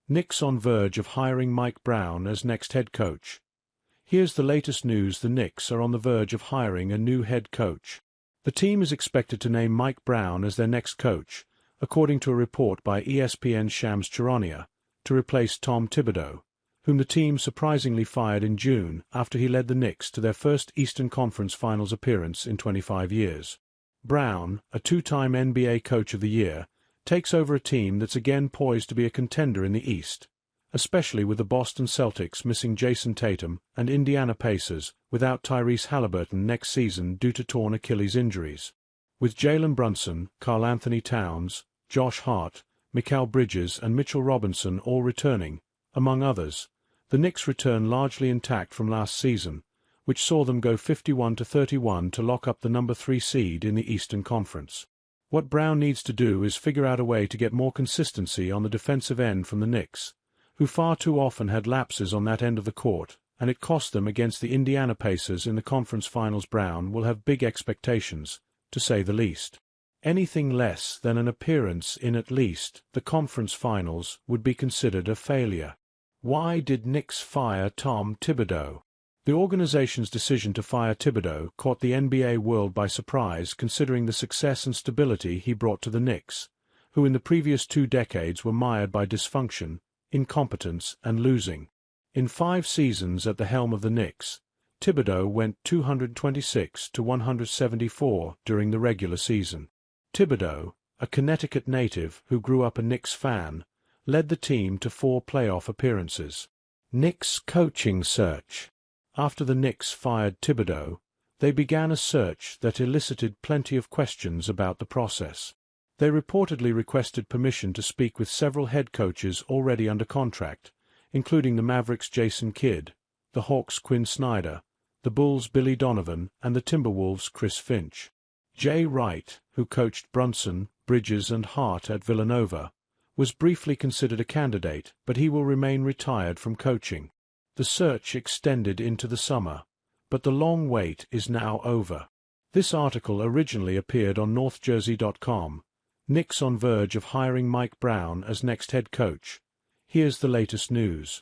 Knicks on verge of hiring Mike Brown as next head coach. Here's the latest news: the Knicks are on the verge of hiring a new head coach. The team is expected to name Mike Brown as their next coach, according to a report by ESPN's Shams Charania, to replace Tom Thibodeau, whom the team surprisingly fired in June after he led the Knicks to their first Eastern Conference Finals appearance in 25 years. Brown, a two-time NBA Coach of the Year, takes over a team that's again poised to be a contender in the East, especially with the Boston Celtics missing Jason Tatum and Indiana Pacers without Tyrese Halliburton next season due to torn Achilles injuries. With Jalen Brunson, Karl Anthony Towns, Josh Hart, Mikal Bridges and Mitchell Robinson all returning, among others, the Knicks return largely intact from last season, which saw them go 51-31 to lock up the number 3 seed in the Eastern Conference. What Brown needs to do is figure out a way to get more consistency on the defensive end from the Knicks, who far too often had lapses on that end of the court, and it cost them against the Indiana Pacers in the conference finals. Brown will have big expectations, to say the least. Anything less than an appearance in at least the conference finals would be considered a failure. Why did Knicks fire Tom Thibodeau? The organization's decision to fire Thibodeau caught the NBA world by surprise, considering the success and stability he brought to the Knicks, who in the previous 2 decades were mired by dysfunction, incompetence and losing. In 5 seasons at the helm of the Knicks, Thibodeau went 226-174 during the regular season. Thibodeau, a Connecticut native who grew up a Knicks fan, led the team to 4 playoff appearances. Knicks coaching search. After the Knicks fired Thibodeau, they began a search that elicited plenty of questions about the process. They reportedly requested permission to speak with several head coaches already under contract, including the Mavericks' Jason Kidd, the Hawks' Quinn Snyder, the Bulls' Billy Donovan, and the Timberwolves' Chris Finch. Jay Wright, who coached Brunson, Bridges and Hart at Villanova, was briefly considered a candidate, but he will remain retired from coaching. The search extended into the summer, but the long wait is now over. This article originally appeared on NorthJersey.com. Knicks on verge of hiring Mike Brown as next head coach. Here's the latest news.